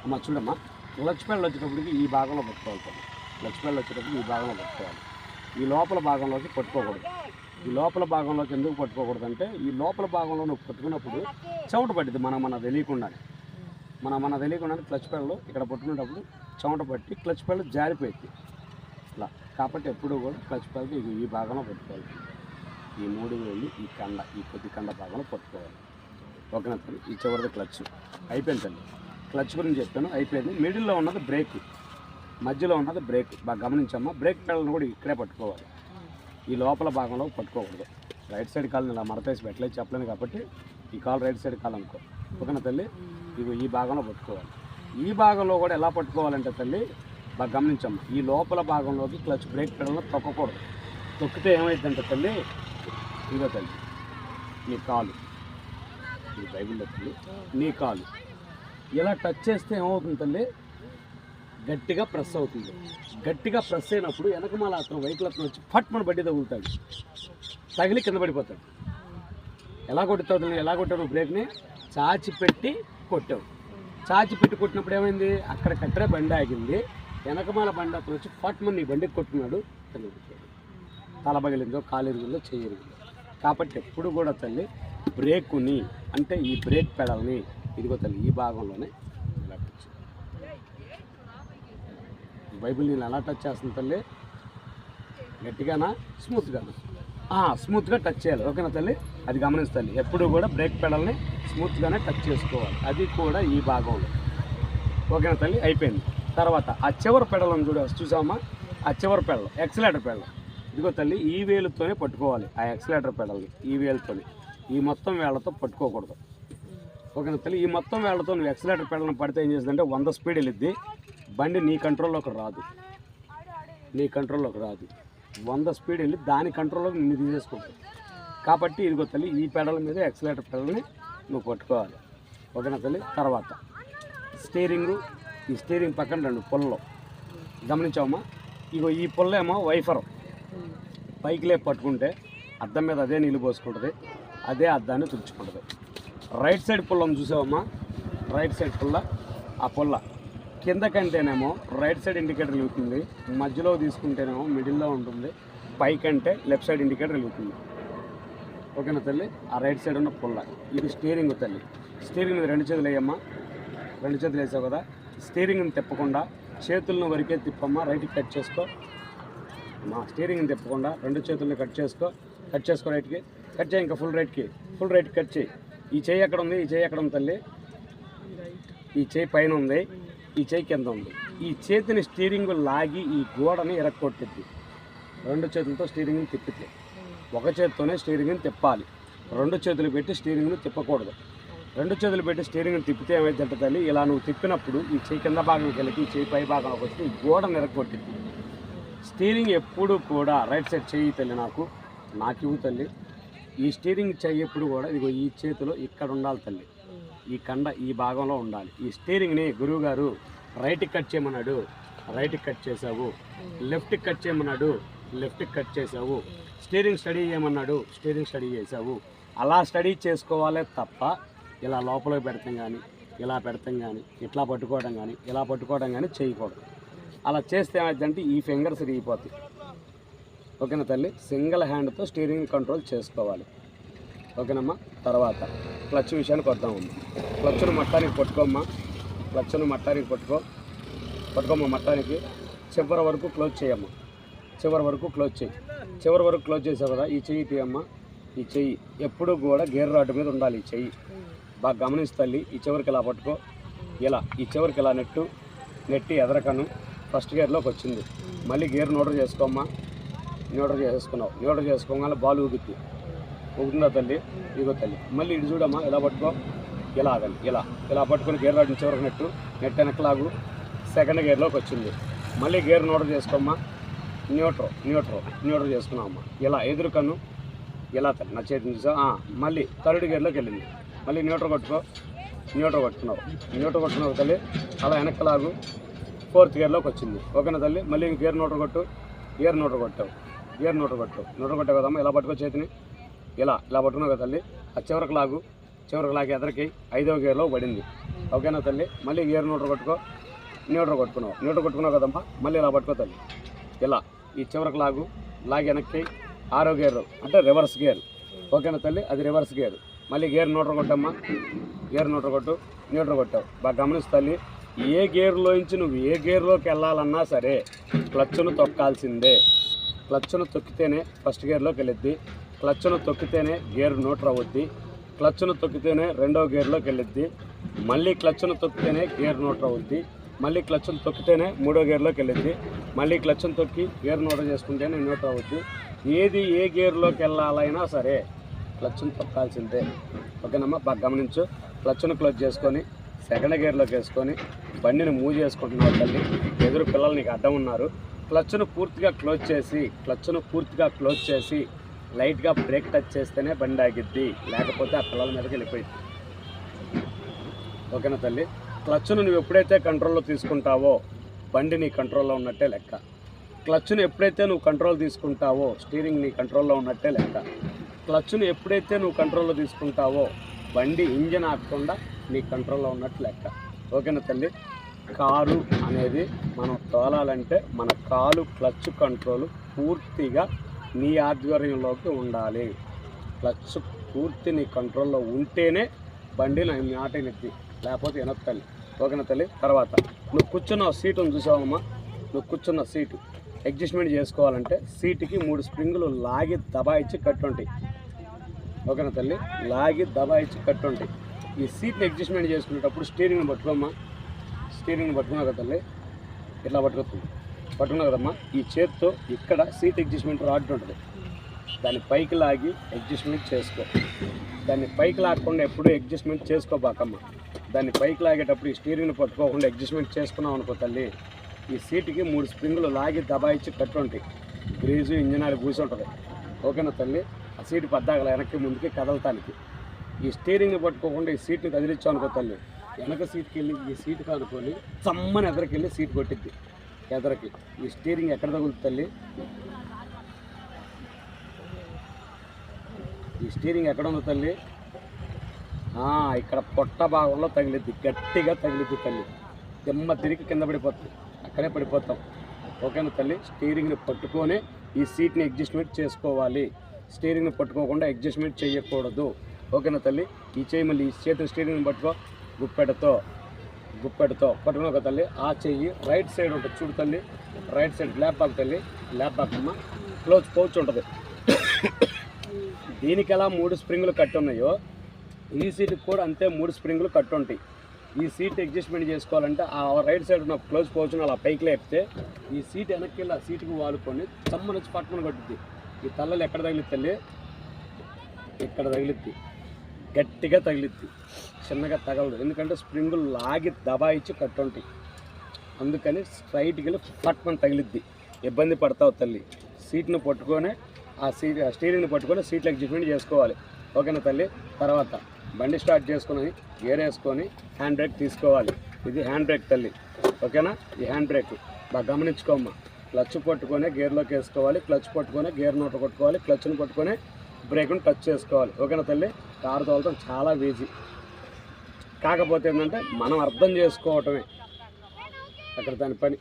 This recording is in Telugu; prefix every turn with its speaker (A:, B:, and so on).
A: అమ్మ చూడమ్మా, క్లచ్ పెడల్ వచ్చేటప్పటికి ఈ భాగంలో పట్టుకోవాలి. క్లచ్ పెడల్ వచ్చేటప్పుడు ఈ భాగంలో పట్టుకోవాలి. ఈ లోపల భాగంలోకి పట్టుకోకూడదు. ఈ లోపల భాగంలోకి ఎందుకు పట్టుకోకూడదు అంటే, ఈ లోపల భాగంలో నువ్వు పట్టుకున్నప్పుడు చెమట పట్టింది మన తెలియకుండానే. మన తెలియకుండానే క్లచ్ పెడల్ ఇక్కడ పట్టుకునేటప్పుడు చెమట పట్టి క్లచ్ పెడల్ జారిపోయింది ఇలా. కాబట్టి ఎప్పుడూ కూడా క్లచ్ పెడల్ ఈ భాగంలో పట్టుకోవాలి. ఈ 3 వేలు ఈ కొద్ది కండ భాగంలో పట్టుకోవాలి. ఓకేనా తల్లి? ఈ చివరిది క్లచ్ అయిపోయింది తల్లి. క్లచ్ గురించి చెప్పాను, అయిపోయింది. మిడిల్లో ఉన్నది బ్రేక్, మధ్యలో ఉన్నది బ్రేక్. బాగా గమనించమ్మా, బ్రేక్ పెడల్ని కూడా ఇక్కడే పట్టుకోవాలి. ఈ లోపల భాగంలో పట్టుకోకూడదు. రైట్ సైడ్ కాలు ఇలా మడతేసి పెట్టలేదు, చెప్పలేను కాబట్టి ఈ కాలు రైట్ సైడ్ కాలు అనుకో. ఓకేనా తల్లి? ఇవి ఈ భాగంలో పట్టుకోవాలి. ఈ భాగంలో కూడా ఎలా పట్టుకోవాలంటే తల్లి బాగా గమనించమ్మా, ఈ లోపల భాగంలోకి క్లచ్ బ్రేక్ పెడల్ని తొక్కకూడదు. తొక్కితే ఏమైందంటే తల్లి, ఇదో తల్లి నీ కాలు, ఈ బైబిల్లో తల్లి నీ కాలు ఇలా టచ్ చేస్తే ఏమవుతుంది తల్లి, గట్టిగా ప్రెస్ అవుతుంది. గట్టిగా ప్రెస్ అయినప్పుడు వెనకమాల అతను వెహికల్ అతను వచ్చి ఫట్ మన బడ్డీ తగులుతాడు, తగిలి కింద పడిపోతాడు. ఎలా కొట్టుతావు? ఎలా కొట్టావు? బ్రేక్ని చాచి పెట్టి కొట్టావు. చాచి పెట్టి కొట్టినప్పుడు ఏమైంది, అక్కడ కట్టరే బండి ఆగింది. వెనకమాల బండి అతను వచ్చి ఫట్ మన నీ బండికి కొట్టుకున్నాడు, కింద పడిపోయాడు. తల పగిలిందో, కాలు ఎరిగిందో, చెయ్యి ఎరిగిందో. కాబట్టి ఎప్పుడు కూడా తల్లి బ్రేకుని అంటే ఈ బ్రేక్ పెడల్ని ఇదిగో తల్లి ఈ భాగంలోనే ఇలా టచ్. బైబిల్ నేను ఎలా టచ్ చేస్తుంది తల్లి, గట్టిగానా స్మూత్గానా? స్మూత్గా టచ్ చేయాలి. ఓకేనా తల్లి? అది గమనిస్తాను. ఎప్పుడు కూడా బ్రేక్ పెడల్ని స్మూత్గానే టచ్ చేసుకోవాలి, అది కూడా ఈ భాగంలో. ఓకేనా తల్లి? అయిపోయింది. తర్వాత ఆ చివరి పెడలను చూసామా, ఆ చివరి పెడలు ఎక్సలేటర్ పెడలు. ఇదిగో తల్లి ఈ వేలుతోనే పట్టుకోవాలి. ఆ ఎక్సలేటర్ పెడల్ని ఈ వేలుతోనే, ఈ మొత్తం వేళ్లతో పట్టుకోకూడదు. ఓకేనా తల్లి? ఈ మొత్తం వేళ్లతో నువ్వు ఎక్సలేటర్ పెడల్ని పడితే ఏం చేస్తుందంటే 100 స్పీడ్ వెళ్ళిద్ది, బండి నీ కంట్రోల్లోకి రాదు. 100 స్పీడ్ వెళ్ళి దాని కంట్రోల్లోకి నిన్ను తీసేసుకుంటుంది. కాబట్టి ఇదిగో తల్లి ఈ పెడల మీద ఎక్సలేటర్ పెడల్ని నువ్వు పట్టుకోవాలి. ఓకేనా తల్లి? తర్వాత స్టీరింగు, ఈ స్టీరింగ్ పక్కన 2 పుల్లలు గమనించావమ్మా. ఇగో ఈ పుల్ల ఏమో వైఫర్, పైకి లేపు పట్టుకుంటే అద్దం మీద అదే నీళ్ళు పోసుకుంటుంది, అదే అద్దాన్ని తుడుచుకుంటుంది. రైట్ సైడ్ పుల్లను చూసావమ్మా, రైట్ సైడ్ పుల్ల, ఆ పుల్ల కిందకంటేనేమో రైట్ సైడ్ ఇండికేటర్ వెలుగుతుంది, మధ్యలో తీసుకుంటేనేమో మిడిల్లో ఉంటుంది, పైకంటే లెఫ్ట్ సైడ్ ఇండికేటర్ వెలుగుతుంది. ఓకేనా తల్లి? ఆ రైట్ సైడ్ ఉన్న పుల్ల ఇది స్టీరింగ్ తల్లి. స్టీరింగ్ మీద 2 చేతులు వేయమ్మా, 2 చేతులు వేసావు కదా, స్టీరింగ్ని తిప్పకుండా చేతులను వరకే తిప్పమ్మా, రైట్కి కట్ చేసుకో. స్టీరింగ్ని తిప్పకుండా 2 చేతులను కట్ చేసుకో రైట్కి కట్ చేయి, ఇంకా ఫుల్ రైట్కి కట్ చేయి. ఈ చెయ్యి ఎక్కడ ఉంది, ఈ చెయ్యి ఎక్కడ ఉంది తల్లి? ఈ చెయ్యి పైన ఉంది, ఈ చెయ్యి కింద ఉంది. ఈ చేతిని స్టీరింగ్ లాగి ఈ గోడని ఎరక్కొట్టిద్ది. 2 చేతులతో స్టీరింగ్ని తిప్పితే, ఒక చేతితోనే స్టీరింగ్ని తిప్పాలి. 2 చేతులు పెట్టి స్టీరింగ్ని తిప్పకూడదు. 2 చేతులు పెట్టి స్టీరింగ్ని తిప్పితే ఏమైందంటే తల్లి, ఇలా నువ్వు తిప్పినప్పుడు ఈ చెయ్యి కింద భాగంకి వెళ్ళి ఈ చెయ్యి పై భాగంలోకి వచ్చి ఈ గోడని ఎరక్కొట్టిద్ది. స్టీరింగ్ ఎప్పుడు కూడా రైట్ సైడ్ చెయ్యి తల్లి, నాకు ఇవ్వు తల్లి. ఈ స్టీరింగ్ చెయ్యి ఎప్పుడు కూడా ఇదిగో ఈ చేతిలో ఇక్కడ ఉండాలి తల్లి, ఈ కండ ఈ భాగంలో ఉండాలి. ఈ స్టీరింగ్ని గురువు గారు రైట్కి కట్ చేయమన్నాడు, రైట్కి కట్ చేసావు. లెఫ్ట్కి కట్ చేయమన్నాడు, లెఫ్ట్కి కట్ చేసావు. స్టీరింగ్ స్టడీ చేయమన్నాడు, స్టీరింగ్ స్టడీ చేసావు. అలా స్టడీ చేసుకోవాలే తప్ప ఇలా లోపలికి పెడతాం కానీ, ఇలా పెడతాం కానీ, ఇట్లా పట్టుకోవడం కానీ, ఇలా పట్టుకోవడం కానీ చేయకూడదు. అలా చేస్తే ఏమైందంటే ఈ ఫింగర్స్ ఇరిగిపోతాయి. ఓకేనా తల్లి? సింగిల్ హ్యాండ్తో స్టీరింగ్ కంట్రోల్ చేసుకోవాలి. ఓకేనమ్మా? తర్వాత క్లచ్ విషయానికి వద్దామమ్మా. క్లచ్ను మట్టానికి పట్టుకోమ్మా, క్లచ్ను మట్టానికి పట్టుకోమ్మా. మట్టానికి చివరి వరకు క్లోజ్ చేయమ్మా, చివరి వరకు క్లోజ్ చేసావు కదా, ఈ చెయ్యి తీయమ్మా. ఈ చెయ్యి ఎప్పుడు కూడా గేర్ రాడ్ మీద ఉండాలి. ఈ చెయ్యి బాగా గమనిస్తల్లి. ఈ చివరికి ఇలా పట్టుకో, ఇలా ఈ చివరికి ఇలా నెట్టి ఎదరకను ఫస్ట్ గేర్లోకి వచ్చింది. మళ్ళీ గేర్ న్యూట్రల్ చేసుకోమ్మా. న్యూట్రల్ చేసుకోగానే బాల్ ఊగుతుందా తల్లి? ఇగో తల్లి మళ్ళీ ఇటు చూడమ్మా, ఇలా పట్టుకో, ఇలా ఆగాలి. ఇలా పట్టుకొని గేర్ రాడ్ చివరికి నెట్టు వెనకలాగు సెకండ్ గేర్లోకి వచ్చింది. మళ్ళీ గేర్ న్యూట్రల్ చేసుకోమ్మా. న్యూట్రల్ చేసుకున్నామమ్మా. ఇలా ఎదురుకన్ను ఇలా తల్లి నా చేతిని చూసా. మళ్ళీ థర్డ్ గేర్లోకి వెళ్ళింది. మళ్ళీ న్యూట్రల్ కొట్టుకున్నావు తల్లి. అలా వెనక్కలాగు ఫోర్త్ గేర్లోకి వచ్చింది. ఓకేనా తల్లి? మళ్ళీ గేర్ న్యూట్రల్ కొట్టావు. న్యూట్రల్ కొట్టావు కదమ్మా. ఇలా పట్టుకో చేతిని, ఇలా పట్టుకున్నావు కదా తల్లి. ఆ చివరికి లాగి ఎదరికి 5వ గేర్లో పడింది. ఓకేనా తల్లి. మళ్ళీ గేర్ న్యూట్రల్ కొట్టుకో, న్యూట్రల్ కొట్టుకున్నావు కదమ్మా. మళ్ళీ ఇలా పట్టుకో తల్లి, ఇలా ఈ చివరికి లాగి వెనక్కి 6వ గేర్ అంటే రివర్స్ గేర్. ఓకేనా తల్లి, అది రివర్స్ గేర్. మళ్ళీ గేర్ న్యూట్రల్ కొట్టమ్మా, గేర్ న్యూట్రల్ కొట్టావు. బాగా గమనిస్తు తల్లి, ఏ గేర్లో నుంచి నువ్వు ఏ గేర్లోకి వెళ్ళాలన్నా సరే క్లచ్ను తొక్కాల్సిందే. క్లచ్ను తొక్కితేనే ఫస్ట్ గేర్లోకి వెళ్ళిద్ది, క్లచ్ను తొక్కితేనే గేర్ న్యూట్రల్ అవుద్ది, క్లచ్ను తొక్కితేనే 2వ గేర్లోకి వెళ్ళిద్ది, మళ్ళీ క్లచ్ను తొక్కితేనే గేర్ న్యూట్రల్ అవుద్ది, మళ్ళీ క్లచ్ను తొక్కితేనే 3వ గేర్లోకి వెళ్ళిద్ది, మళ్ళీ క్లచ్ను తొక్కి గేర్ న్యూట్రల్ చేసుకుంటేనే న్యూట్రల్ అవుద్ది. ఏది ఏ గేర్లోకి వెళ్ళాలైనా సరే క్లచ్ను తొక్కాల్సిందే. ఓకేనమ్మా, బాగా గమనించు. క్లచ్ను క్లోజ్ చేసుకొని సెకండ్ గేర్లోకి వేసుకొని బండిని మూవ్ చేసుకుంటున్నావు తల్లి. ఎదురు పిల్లలు నీకు అడ్డం ఉన్నారు. క్లచ్ను పూర్తిగా క్లోజ్ చేసి లైట్గా బ్రేక్ టచ్ చేస్తేనే బండి ఆగిద్ది, లేకపోతే ఆ పిల్లల మీదకి వెళ్ళిపోయింది. ఓకేనా తల్లి. క్లచ్ను నువ్వు ఎప్పుడైతే కంట్రోల్లో తీసుకుంటావో బండి నీ కంట్రోల్లో ఉన్నట్టే లెక్క. క్లచ్ను ఎప్పుడైతే నువ్వు కంట్రోల్ తీసుకుంటావో స్టీరింగ్ నీ కంట్రోల్లో ఉన్నట్టే లెక్క. క్లచ్ను ఎప్పుడైతే నువ్వు కంట్రోల్లో తీసుకుంటావో బండి ఇంజన్ ఆగకుండా నీ కంట్రోల్లో ఉన్నట్టు లెక్క. ఓకేనా తల్లి. కారు అనేది మనం తోలాలంటే మన కాలు క్లచ్ కంట్రోల్ పూర్తిగా నీ ఆధ్వర్యంలోకి ఉండాలి. క్లచ్ పూర్తి నీ కంట్రోల్లో ఉంటేనే బండి నా మాట నెత్తి, లేకపోతే వెనక్కి తల్లి. ఓకేనా తల్లి. తర్వాత నువ్వు కూర్చున్న సీటును చూసావమ్మా, నువ్వు కూర్చున్న సీటు అడ్జస్ట్మెంట్ చేసుకోవాలంటే సీటుకి 3 స్ప్రింగులు లాగి దబాయించి కట్టుంటాయి. ఓకేనా తల్లి, లాగి దబాయించి కట్టుంటాయి. ఈ సీట్ని అడ్జస్ట్మెంట్ చేసుకునేటప్పుడు స్టీరింగ్ని పట్టుకోమ్మా, స్టీరింగ్ని పట్టుకున్నావు కదా తల్లి, ఇట్లా పట్టుకున్నావు కదమ్మా. ఈ చేత్తో ఇక్కడ సీట్ అడ్జస్ట్మెంట్ రాడ్ ఉంటుంది, దాన్ని పైకి లాగి అడ్జస్ట్మెంట్ చేసుకో. దాన్ని పైకి లాగకుండా ఎప్పుడూ అడ్జస్ట్మెంట్ చేసుకోబాకమ్మా. దాన్ని పైకి లాగేటప్పుడు ఈ స్టీరింగ్ని పట్టుకోకుండా అడ్జస్ట్మెంట్ చేసుకున్నావు అనుకో తల్లి, ఈ సీటుకి 3 స్ప్రింగులు లాగి దబాయించి కట్టుంటాయి. గ్రీజు ఇంజన్ ఆయిల్ పూసి ఉంటుంది. ఓకేనా తల్లి. ఆ సీటు పద్దాకల వెనక్కి ముందుకి కదలటానికి. ఈ స్టీరింగ్ని పట్టుకోకుండా ఈ సీట్ని కదిలించావు అనుకో తల్లి, వెనక సీట్కి వెళ్ళి ఈ సీటు కానుకొని చమ్మని ఎదరికి సీట్ కొట్టిద్ది ఎదరికి. ఈ స్టీరింగ్ ఎక్కడ తగులుతుంది తల్లి, ఈ స్టీరింగ్ ఎక్కడ ఉంది తల్లి, ఇక్కడ పొట్ట భాగంలో తగిలిద్ది, గట్టిగా తగిలిద్ది తల్లి. తిమ్మ తిరిగి కింద పడిపోతుంది, అక్కడే పడిపోతాం. ఓకేనా తల్లి. స్టీరింగ్ని పట్టుకొని ఈ సీట్ని అడ్జస్ట్మెంట్ చేసుకోవాలి. స్టీరింగ్ని పట్టుకోకుండా అడ్జస్ట్మెంట్ చేయకూడదు. ఓకేనా తల్లి. ఈ చేయి మళ్ళీ ఈ చేతిని స్టీరింగ్ని పట్టుకో, గుప్పెడతో పట్టుకున్నావు కదా తల్లి. ఆ చెయ్యి రైట్ సైడ్ ఉంటుంది చూడు తల్లి, రైట్ సైడ్ ల్యాప్ బాక్ తల్లి, ల్యాప్ బాక్ అమ్మ క్లోజ్ పౌచ్ ఉంటుంది. దీనికి ఎలా 3 స్ప్రింగులు కట్టి ఉన్నాయో ఈ సీటుకి కూడా అంతే 3 స్ప్రింగులు కట్టి ఉంటాయి. ఈ సీట్ అడ్జస్ట్మెంట్ చేసుకోవాలంటే ఆ రైట్ సైడ్ ఉన్న క్లోజ్ పౌచ్ని అలా పైకి లేపితే ఈ సీట్ వెనక్కి వెళ్ళి ఆ సీటుకి వాలుకొని చమ్మ నుంచి పట్టుకుని కట్టుద్ది. ఈ తల్లలు ఎక్కడ తగిలిద్ది తల్లి, ఇక్కడ తగిలిద్ది, గట్టిగా తగిలిద్ది, చిన్నగా తగలదు. ఎందుకంటే స్ప్రింగులు లాగి దబాయించి కట్టుంటాయి. అందుకని స్ట్రైట్కి వెళ్ళి పట్టుకొని తగిలిద్ది, ఇబ్బంది పడతావు తల్లి. సీట్ని పట్టుకొని ఆ స్టీరింగ్ని పట్టుకొని సీట్లు అడ్జస్ట్మెంట్ చేసుకోవాలి. ఓకేనా తల్లి. తర్వాత బండి స్టార్ట్ చేసుకుని గేర్ వేసుకొని హ్యాండ్ బ్రేక్ తీసుకోవాలి. ఇది హ్యాండ్ బ్రేక్ తల్లి. ఓకేనా. ఈ హ్యాండ్ బ్రేక్ బాగా గమనించుకోమ్మా. క్లచ్ పట్టుకొని గేర్లోకి వేసుకోవాలి, క్లచ్ పట్టుకొని గేర్ నోట కొట్టుకోవాలి, క్లచ్ని పట్టుకొని బ్రేక్ను టచ్ చేసుకోవాలి. ఓకేనా తల్లి. కారు తోలటం చాలా ఈజీ, కాకపోతే ఏంటంటే మనం అర్థం చేసుకోవటమే అక్కడ దాని పని.